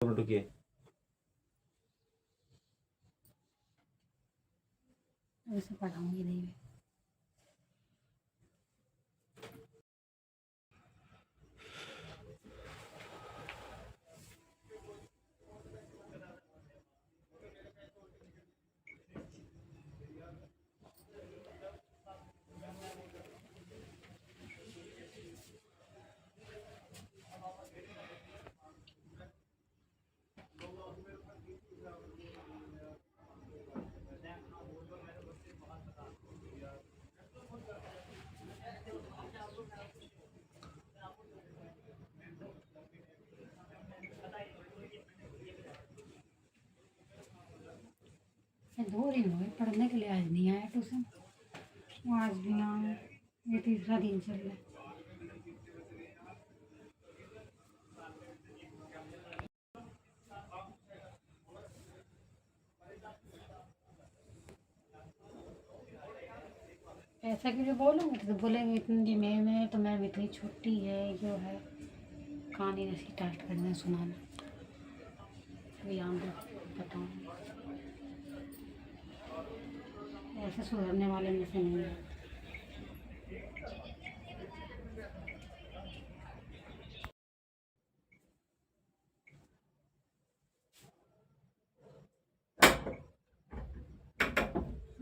Minute रुकिए। वैसे पढ़ाऊंगी नहीं मैं। मैं 2 दिन हो गए पढ़ने के लिए, आज नहीं आया ट्यूशन। आज भी ना आया। ये तीसरा दिन चल रहा है। ऐसा क्यों बोलूँगी तो बोलेंगे इतनी मैम है तो मैम इतनी छुट्टी है जो है कहानी ऐसी स्टार्ट करना सुनाना। अभी आम बताऊँ ऐसे सुधरने वाले में से नहीं है।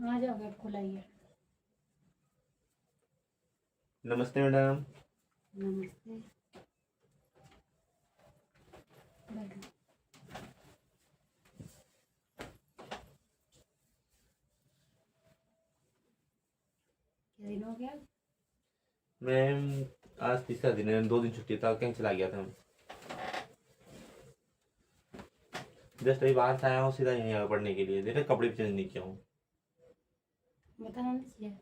आ जाओ गेट खुलाइए। नमस्ते मैडम। नमस्ते। बैठो। क्या दिन हो गया? मैम आज तीसरा दिन है, 2 दिन छुट्टी था, कहीं चला गया था। जस्ट अभी बाहर से आया हूँ, सीधा यहीं आया पढ़ने के लिए। देखा कपड़े भी चेंज नहीं किया हूँ। बताना नहीं चाहिए।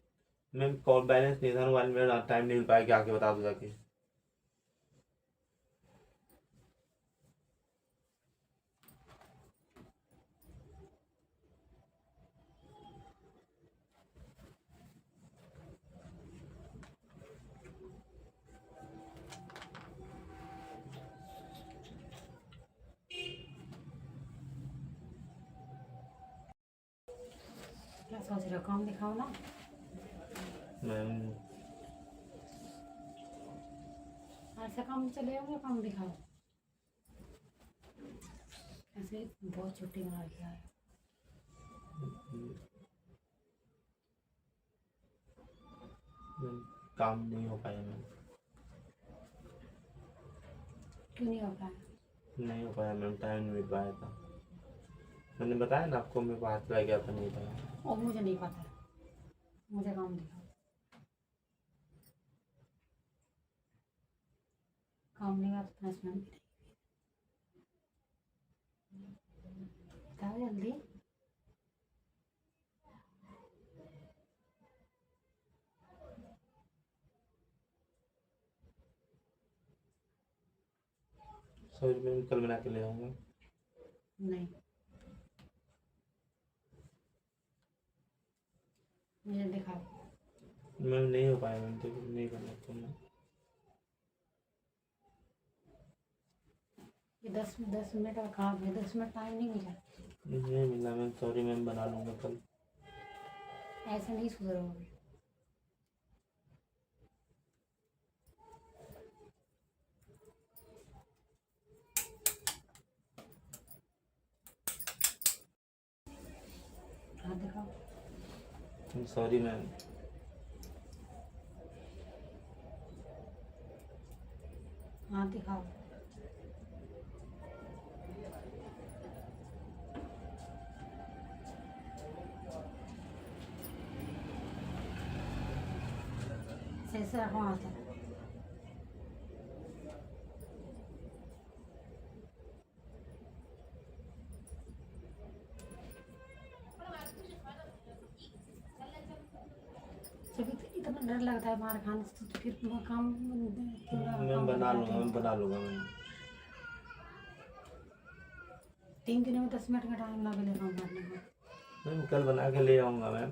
मैम कॉल बैलेंस नहीं था मोबाइल में, टाइम नहीं मिल पाया कि आके बता दो जाके। क्या सोच रहे हो, काम दिखाओ ना। मैम ऐसा काम चले होंगे, काम दिखाओ। ऐसे बहुत छुट्टी मार दिया है। काम नहीं हो पाया मैम। क्यों नहीं हो पाया? नहीं हो पाया मैम, टाइम नहीं मिल पाया था। मैंने बताया ना आपको, मैं बाहर चला गया था, नहीं पाया। और मुझे नहीं पता है, मुझे काम दिखाओ। काम नहीं आता पनिशमेंट भी नहीं। बताओ जल्दी। सॉरी मैम, कल बना के ले आऊँगा। नहीं, मुझे दिखाओ। मैम नहीं हो पाया मैम, तो नहीं करना तो मैं। ये 10 मिनट का काम है, 10 मिनट टाइम नहीं मिला। नहीं मिला मैम, सॉरी मैम, बना लूँगा कल। ऐसे नहीं सुधरोगे। हाथ दिखाओ। Sorry ma'am. हाथ दिखाओ। सही से रखो हाथ। जब इतना डर लगता है मार खाने से तो फिर वो काम पूरा मैं काम बना करवाते लूँगा, मैं हैं। बना लूँगा मैम। 3 दिनों में 10 मिनट का टाइम ना मिले काम करने को। मैम कल बना के ले आऊँगा मैम।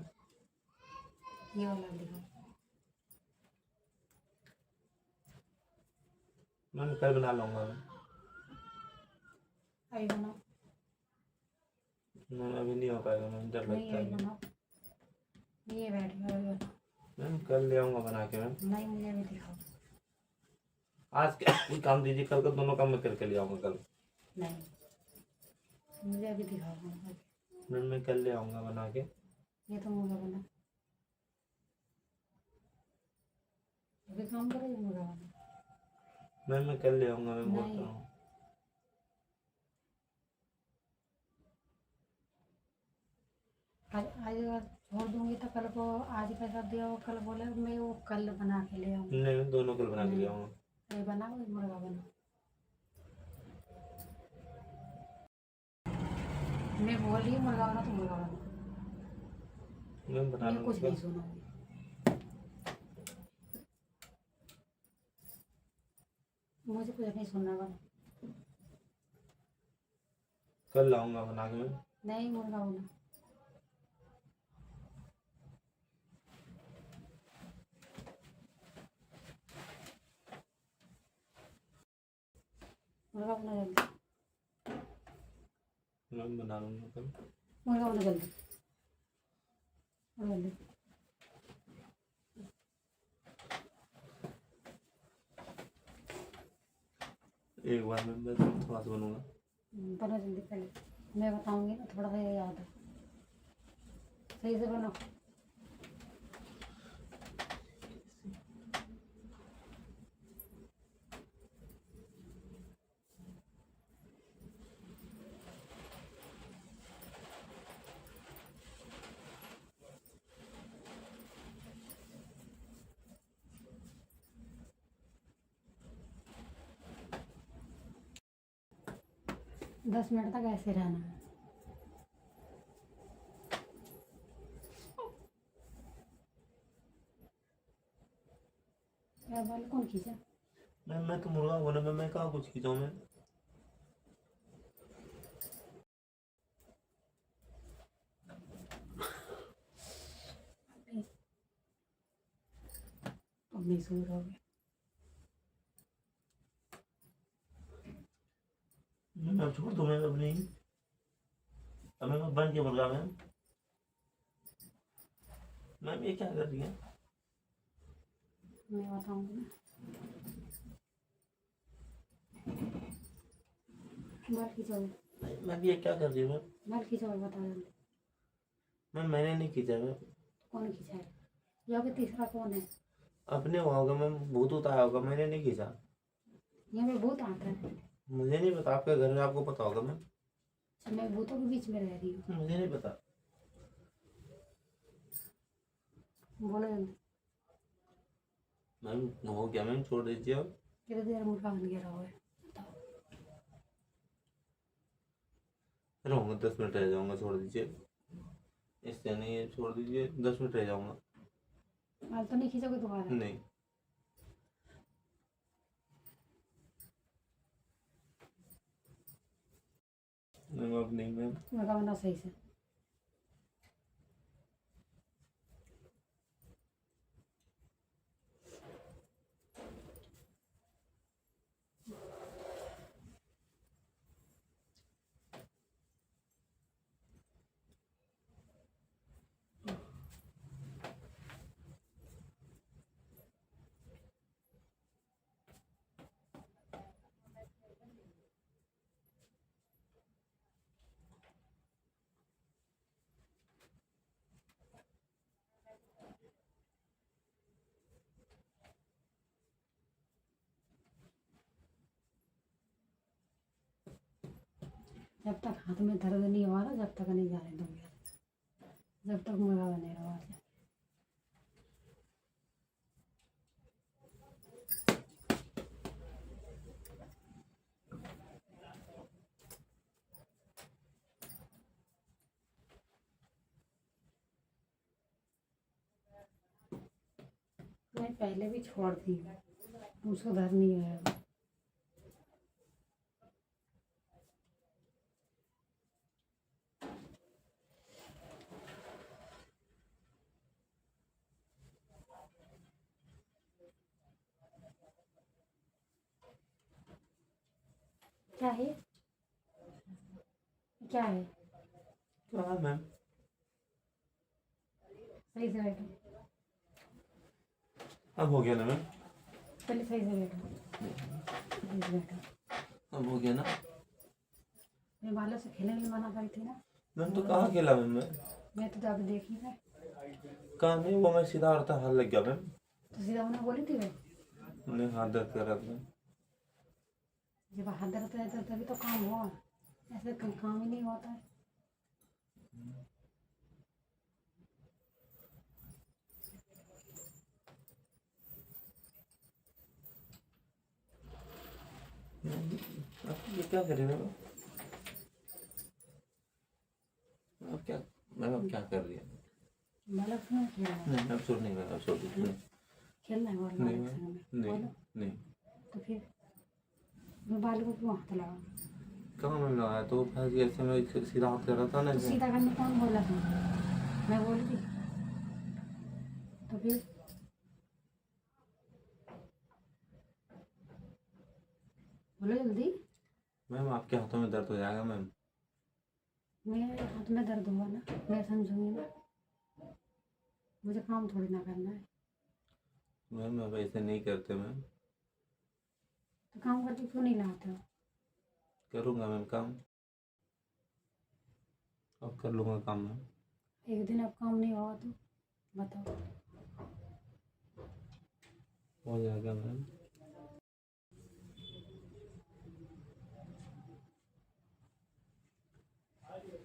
ये वाला दिखाओ। मैम कल बना लूँगा मैम। आई बनाओ। मैम अभी नहीं हो पाएगा मैम, डर नहीं लगता आई है। बनाओ। ये बैठ गया अभी बनाओ। मैम कल ले आऊँगा बना के मैम। नहीं मुझे भी दिखाओ। आज का काम दीजिए, कल का दोनों काम मैं करके ले आऊँगा कल। नहीं मुझे अभी दिखाओ बना के। मैम मैं कल ले आऊँगा बना के। ये तो मुर्गा बना। अभी काम करो ये मुर्गा बना। मैम मैं कल ले आऊँगा, मैं बोल नहीं। रहा हूँ। आज आज अगर छोड़ दूंगी तो कल को आज पैसा दिया वो कल बोले मैं वो कल बना के ले आऊँगी। नहीं मैं दोनों कल बना के ले नहीं। आऊँगा। ये बनाओ ये मुर्गा बनाओ। मैं बोल रही हूँ मुर्गा बना तो मुर्गा बना। मैम बना मैं कुछ लूँगा नहीं कल। सुनूंगी। मुझे कुछ नहीं सुनना बना। कल लाऊँगा बना के मैम। नहीं मुर्गा बना। मुर्गा बना जल्दी। मैम बना लूँगा कल। मुर्गा बना जल्दी। जल्दी। एक बार मैम मैं थोड़ा सा बनूँगा। बना जल्दी पहले मैं बताऊंगी ना थोड़ा सा ये याद है। सही से बनाओ। दस मिनट तक ऐसे रहना है। क्या बाल कौन खींचा? मैम मैं तो मुर्गा बना, मैं कहाँ कुछ खींचा हूँ मैं। अब नहीं सुन रहा होगा। मैम अब छोड़ दो मैम, अब नहीं। अब मैं बन के मुर्गा मैम। मैम ये क्या कर रही है? मैं बताऊंगी ना। बाल खींचो। मैम ये क्या कर रही है मैम? बाल खींचो और बता जल्दी। मैम मैंने नहीं खींचा मैम। कौन खींचा है? यहाँ पे तीसरा कौन है? अपने हुआ होगा मैम, भूत उत आया होगा, मैंने नहीं खींचा। यहाँ पे भूत आता है। मुझे नहीं पता, आपके घर में आपको पता होगा मैम। अच्छा मैं भूतों के बीच में रह रही हूँ। मुझे नहीं पता। बोलो जल्दी। मैम हो गया मैम, छोड़ दीजिए अब। कितनी देर मुर्गा बन गया रहा है बताओ। रहूँगा 10 मिनट रह जाऊँगा, छोड़ दीजिए। इससे नहीं है, छोड़ दीजिए, 10 मिनट रह जाऊँगा। बाल तो नहीं खींचोगे दोबारा? नहीं मैम अब नहीं मैम। मुर्गा बना सही से। जब तक हाथ में दर्द नहीं हो रहा जब तक नहीं जाने दूंगी। जब तक मुर्गा बने रहो। मैं पहले भी छोड़ दी हूँ, सुधर नहीं है। क्या है? क्या है? क्या है मैम? सही से बैठो, अब हो गया ना मैम? पहले सही से बैठो, सही से बैठो। अब हो गया ना? मैं बालों से खेलने नहीं मना करी थी ना। मैम तो कहाँ खेला मैम? मैं तो जब देखी है कहाँ नहीं, वो मैं सीधा औरता हाथ लग गया मैम। तो सीधा उन्हें बोली थी मैं, मैंने हाथ दर्द कर रहा था। जब हाथ दर्द है तो तभी तो काम हुआ, ऐसे काम ही नहीं होता है। आप ये क्या कर रहे हो? आप क्या, मैम आप क्या कर रही है? बालक से खेलना है, नहीं, अब छोड़ नहीं मैम, अब छोड़ दीजिए। खेलना है बालक नहीं से मैम, में, नहीं बोलो नहीं। तो फिर मैं बालक को क्यों हाथ लगा? कहाँ मैम लगाया? तो फंस गया, ऐसे मैं सीधा हाथ कर रहा था ना तो ऐसे। सीधा करने कौन बोला था? मैं बोली थी? तो फिर बोलो जल्दी। मैम आपके हाथों में दर्द हो जाएगा मैम। मेरे हाथ में दर्द हुआ ना, मैं समझूंगी ना, मुझे काम थोड़ी ना करना है। मैम अब ऐसे नहीं करते मैम। तो काम करके क्यों नहीं लाते हो? करूँगा मैम काम, अब कर लूँगा काम मैम। एक दिन अब काम नहीं होगा तो बताओ। हो जाएगा मैम।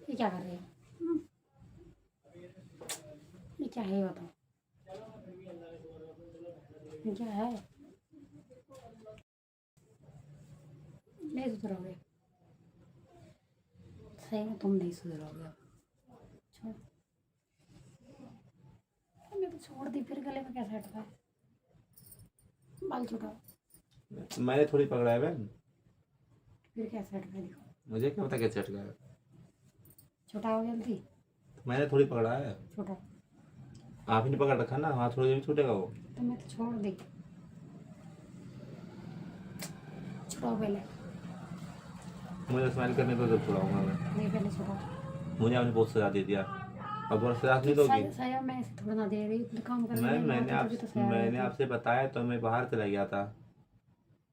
ये क्या कर रहे हो? ये क्या है बताओ, ये क्या है? नहीं सुधरोगे, सही में तुम नहीं सुधरोगे अब। छोड़, मैं तो छोड़ दी, फिर गले में कैसे हटता है? बाल छुटाओ। मैंने थोड़ी पकड़ा है मैम। फिर कैसे हटता है दिखाओ, मुझे क्या पता कैसे अटका है? छुटाओ जल्दी, मैंने थोड़ी पकड़ा है। छुटाओ। आप ही ने पकड़ रखा ना, हाथ थोड़ी भी छूटेगा वो। तो मैं तो छोड़ दी, छुटाओ पहले। मुझे स्माइल करने को जब छुड़ाऊंगा मैं। नहीं, पहले छुटाओ। मुझे आपने बहुत सजा दे दिया, अब और सजा नहीं दोगी? सया मैं ऐसे थोड़ा ना दे रही, तो काम करने मैम नहीं लाते तभी तो सया मैंने देती। आपसे बताया तो मैं बाहर चला गया था।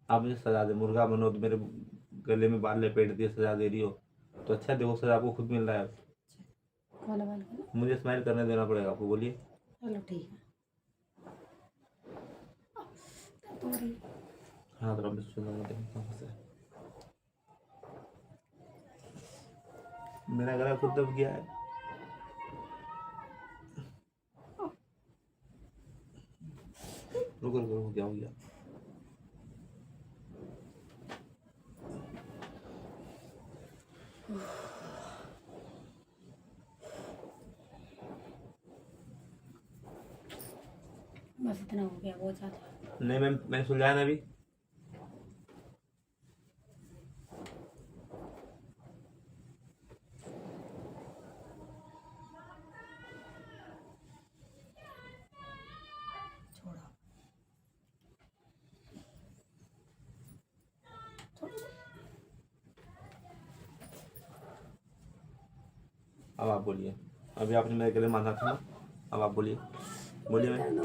आप मुझे सजा दे, मुर्गा बनो तो मेरे गले में बाल लपेट दिए, सजा दे रही हो तो अच्छा, देखो सजा आपको खुद मिल रहा है। खोलो बाल खोलो। मुझे स्माइल करने देना पड़ेगा आपको, बोलिए। चलो ठीक है। तो रही हाँ तो अब कहाँ से मेरा गला खुद दब गया है। रुको रुको, हो गया हो गया। बस इतना हो गया, बहुत ज़्यादा। नहीं मैम, मैंने सुलझाया ना अभी। छोड़ो, छोड़ो। अब आप बोलिए, अभी आपने मेरे गले माथा था ना, अब आप बोलिए। बोलिए मैम,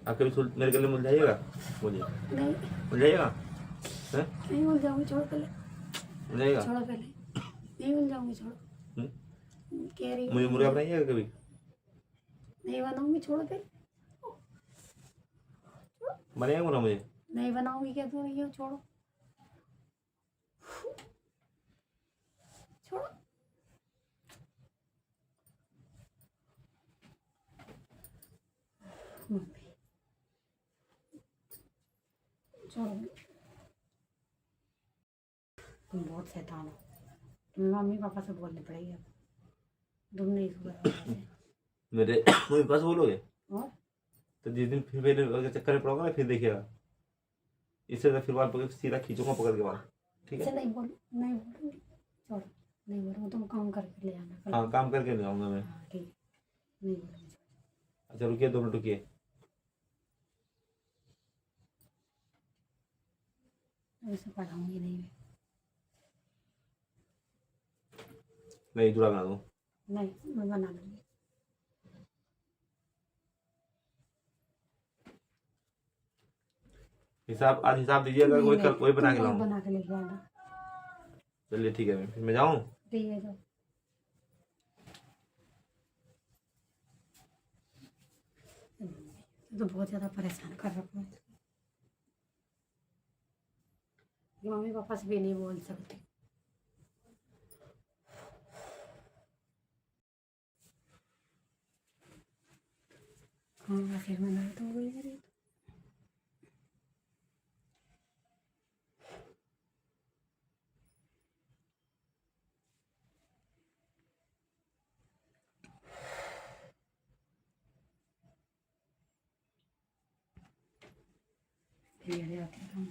आप कभी मेरे गले मुझ जाइएगा, बोलिए। नहीं, मुझ जाइएगा? हैं? नहीं भूल जाऊंगी, छोड़ो पहले, मुझ जाइएगा? छोड़ो पहले, नहीं भूल जाऊंगी, छोड़ो। कह रही मुझे हूँ मुर्गा बनाइएगा कभी? नहीं बनाऊंगी, छोड़ो पहले। बनाइएगा मुर्गा मुझे? नहीं बनाऊंगी, क्या तो रही हो, छोड़ो, छोड़ो। मम्मी, छोड़ो। तुम बहुत शैतान हो, तुम्हें मम्मी पापा से बोलनी पड़ेगी अब, तुम नहीं सुधरोगे। मेरे मम्मी पास बोलोगे और तो जिस दिन फिर मेरे अगर चक्कर में पड़ोगे ना, फिर देखिएगा, इससे तो फिर बाल पकड़ सीधा खींचूंगा, पकड़ के बाल। ठीक अच्छा है? नहीं बोलो, नहीं बोलूंगी, छोड़ो, नहीं बोलूँगा, तुम काम करके ले आना कल। हाँ, काम करके ले आऊंगा मैं। हाँ ठीक है, नहीं बोलूँगी। अच्छा रुकिए, 2 मिनट रुकिए। वैसे पढ़ाऊंगी नहीं मैं। नहीं जुड़ा बना दूँ। नहीं मैं बना लूँगी। हिसाब आज हिसाब दीजिएगा, नहीं वही नहीं कल वही बना तुम के वही लाऊँ। बना के लेके आना। चलिए ठीक है, फिर मैं जाऊँ। ठीक है जाओ। तो बहुत ज़्यादा परेशान कर रखा है। ये मम्मी पापा से भी नहीं बोल सकती। हाँ फिर मैं नहीं तो गई मेरी। फिर आती हूँ।